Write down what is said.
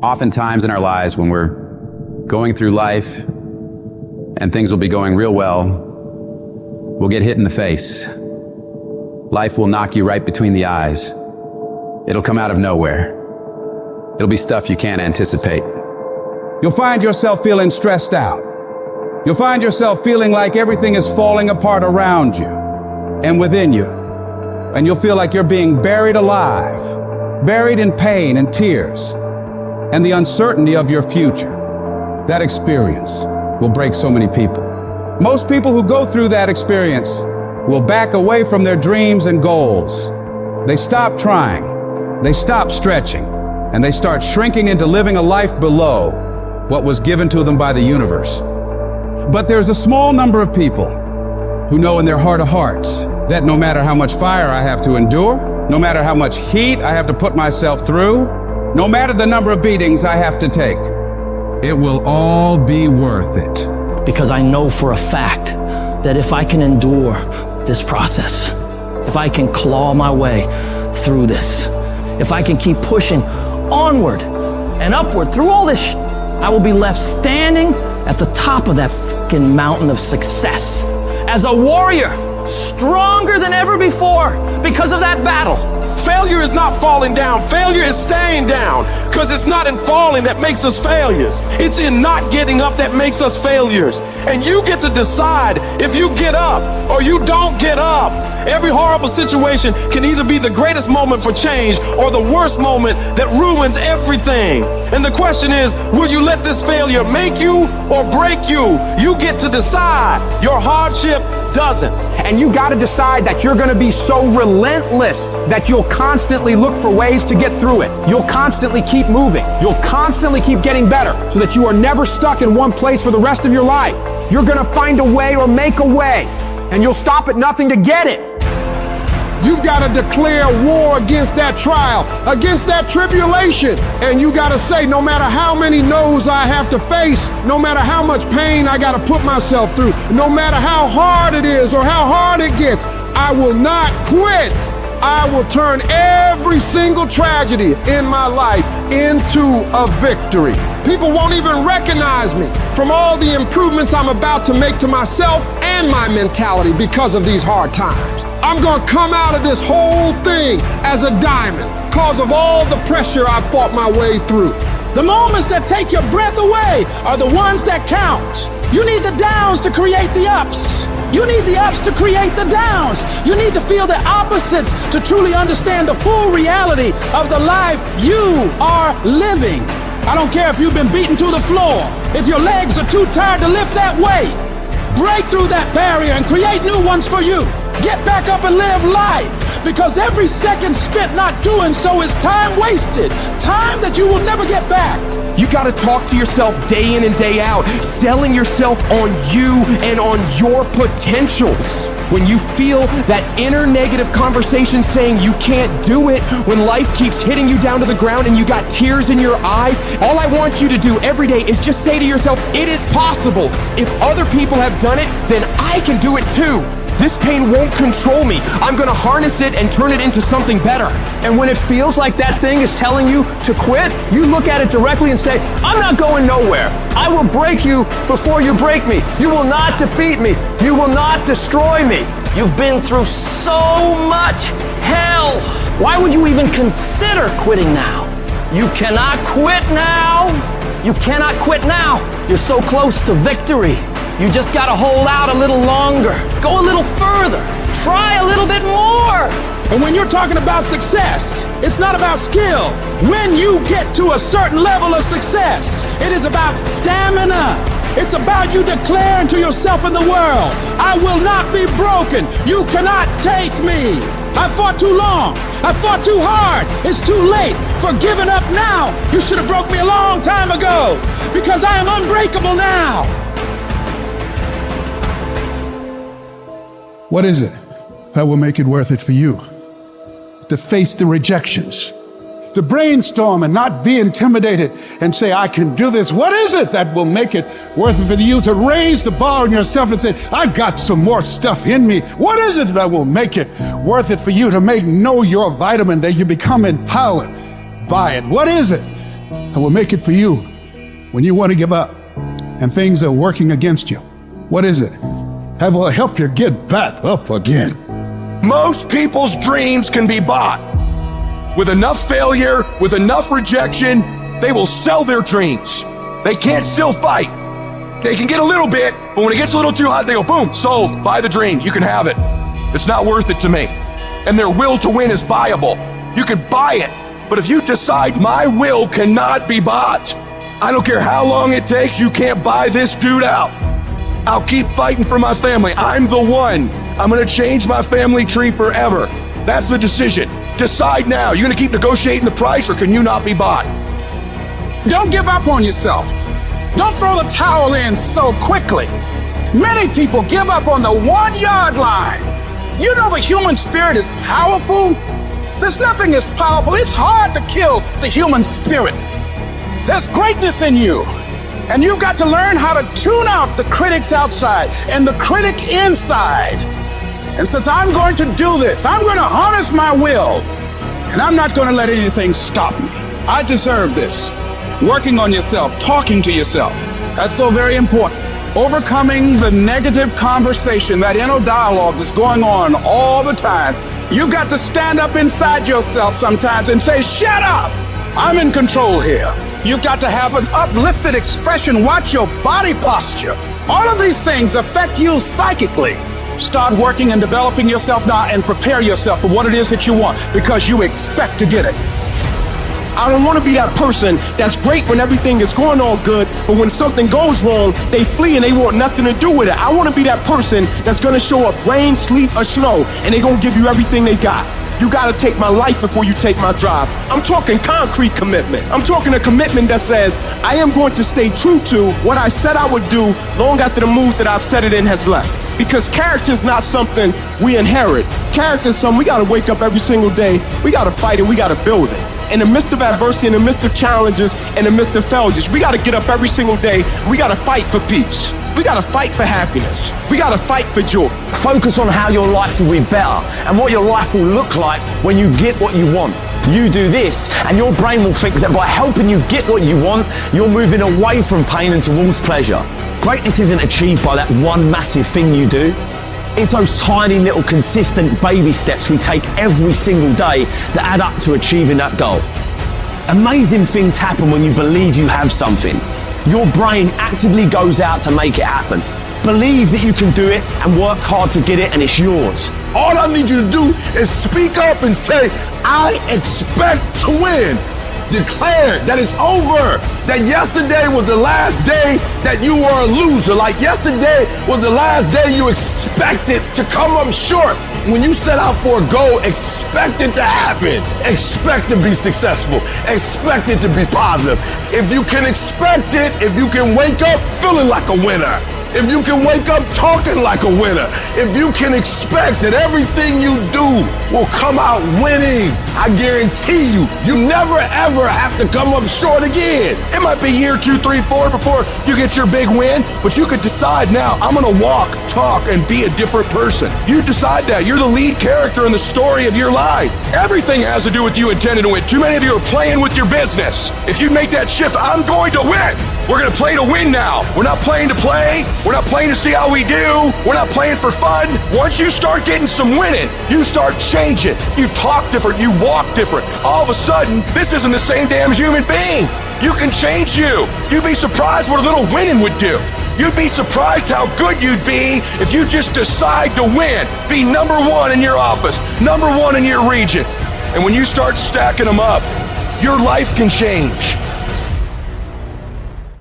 Oftentimes in our lives when we're going through life and things will be going real well, we'll get hit in the face. Life will knock you right between the eyes. It'll come out of nowhere. It'll be stuff you can't anticipate. You'll find yourself feeling stressed out. You'll find yourself feeling like everything is falling apart around you and within you. And you'll feel like you're being buried alive, buried in pain and tears and the uncertainty of your future. That experience will break so many people. Most people who go through that experience will back away from their dreams and goals. They stop trying, they stop stretching, and they start shrinking into living a life below what was given to them by the universe. But there's a small number of people who know in their heart of hearts that no matter how much fire I have to endure, no matter how much heat I have to put myself through, no matter the number of beatings I have to take, it will all be worth it. Because I know for a fact that if I can endure this process, if I can claw my way through this, if I can keep pushing onward and upward through all this, I will be left standing at the top of that fucking mountain of success as a warrior, stronger than ever before because of that battle. Failure is not falling down. Failure is staying down, because it's not in falling that makes us failures. It's in not getting up that makes us failures. And you get to decide if you get up or you don't get up. Every horrible situation can either be the greatest moment for change or the worst moment that ruins everything. And the question is, will you let this failure make you or break you? You get to decide. Your hardship doesn't. And you got to decide that you're going to be so relentless that you'll constantly look for ways to get through it. You'll constantly keep moving. You'll constantly keep getting better so that you are never stuck in one place for the rest of your life. You're going to find a way or make a way, and you'll stop at nothing to get it. You've got to declare war against that trial, against that tribulation. And you got to say, no matter how many no's I have to face, no matter how much pain I got to put myself through, no matter how hard it is or how hard it gets, I will not quit. I will turn every single tragedy in my life into a victory. People won't even recognize me from all the improvements I'm about to make to myself and my mentality because of these hard times. I'm gonna come out of this whole thing as a diamond because of all the pressure I fought my way through. The moments that take your breath away are the ones that count. You need the downs to create the ups. You need the ups to create the downs. You need to feel the opposites to truly understand the full reality of the life you are living. I don't care if you've been beaten to the floor, if your legs are too tired to lift that weight. Break through that barrier and create new ones for you. Get back up and live life, because every second spent not doing so is time wasted, time that you will never get back. You gotta talk to yourself day in and day out, selling yourself on you and on your potentials. When you feel that inner negative conversation saying you can't do it, when life keeps hitting you down to the ground and you got tears in your eyes, all I want you to do every day is just say to yourself, it is possible. If other people have done it, then I can do it too. This pain won't control me. I'm gonna harness it and turn it into something better. And when it feels like that thing is telling you to quit, you look at it directly and say, I'm not going nowhere. I will break you before you break me. You will not defeat me. You will not destroy me. You've been through so much hell. Why would you even consider quitting now? You cannot quit now. You cannot quit now. You're so close to victory. You just gotta hold out a little longer. Go a little further. Try a little bit more. And when you're talking about success, it's not about skill. When you get to a certain level of success, it is about stamina. It's about you declaring to yourself and the world, I will not be broken. You cannot take me. I fought too long. I fought too hard. It's too late for giving up now. You should have broke me a long time ago, because I am unbreakable now. What is it that will make it worth it for you? To face the rejections, to brainstorm and not be intimidated and say, I can do this. What is it that will make it worth it for you to raise the bar on yourself and say, I've got some more stuff in me? What is it that will make it worth it for you to know your vitamin, that you become empowered by it? What is it that will make it for you when you want to give up and things are working against you? What is it that will help you get back up again? Most people's dreams can be bought. With enough failure, with enough rejection, they will sell their dreams. They can't still fight. They can get a little bit, but when it gets a little too hot, they go, boom, sold, buy the dream, you can have it. It's not worth it to me. And their will to win is buyable. You can buy it, but if you decide my will cannot be bought, I don't care how long it takes, you can't buy this dude out. I'll keep fighting for my family. I'm the one. I'm gonna change my family tree forever. That's the decision. Decide now. You gonna keep negotiating the price, or can you not be bought? Don't give up on yourself. Don't throw the towel in so quickly. Many people give up on the 1-yard line. You know the human spirit is powerful. There's nothing as powerful. It's hard to kill the human spirit. There's greatness in you. And you've got to learn how to tune out the critics outside and the critic inside. And since I'm going to do this, I'm going to harness my will. And I'm not going to let anything stop me. I deserve this. Working on yourself, talking to yourself. That's so very important. Overcoming the negative conversation, that inner dialogue that's going on all the time. You've got to stand up inside yourself sometimes and say, shut up! I'm in control here. You've got to have an uplifted expression. Watch your body posture. All of these things affect you psychically. Start working and developing yourself now and prepare yourself for what it is that you want, because you expect to get it. I don't want to be that person that's great when everything is going all good, but when something goes wrong, they flee and they want nothing to do with it. I want to be that person that's going to show up rain, sleet, or snow, and they're going to give you everything they got. You got to take my life before you take my drive. I'm talking concrete commitment. I'm talking a commitment that says, I am going to stay true to what I said I would do long after the mood that I've set it in has left. Because character is not something we inherit. Character is something we got to wake up every single day. We got to fight it. We got to build it. In the midst of adversity, in the midst of challenges, in the midst of failures, we got to get up every single day. We got to fight for peace. We got to fight for happiness. We got to fight for joy. Focus on how your life will be better and what your life will look like when you get what you want. You do this, and your brain will think that by helping you get what you want, you're moving away from pain and towards pleasure. Greatness isn't achieved by that one massive thing you do. It's those tiny little consistent baby steps we take every single day that add up to achieving that goal. Amazing things happen when you believe you have something. Your brain actively goes out to make it happen. Believe that you can do it and work hard to get it, and it's yours. All I need you to do is speak up and say, I expect to win. Declare that it's over. That yesterday was the last day that you were a loser. Like yesterday was the last day you expected to come up short. When you set out for a goal, expect it to happen. Expect to be successful. Expect it to be positive. If you can expect it, if you can wake up feeling like a winner, if you can wake up talking like a winner, if you can expect that everything you do will come out winning, I guarantee you, you never ever have to come up short again. It might be year 2, 3, 4 before you get your big win, but you could decide now, I'm gonna walk, talk, and be a different person. You decide that. You're the lead character in the story of your life. Everything has to do with you intending to win. Too many of you are playing with your business. If you make that shift, I'm going to win. We're gonna play to win now. We're not playing to play. We're not playing to see how we do. We're not playing for fun. Once you start getting some winning, you start changing. You talk different, you walk different. All of a sudden, this isn't the same damn human being. You can change you. You'd be surprised what a little winning would do. You'd be surprised how good you'd be if you just decide to win. Be number 1 in your office, number 1 in your region. And when you start stacking them up, your life can change.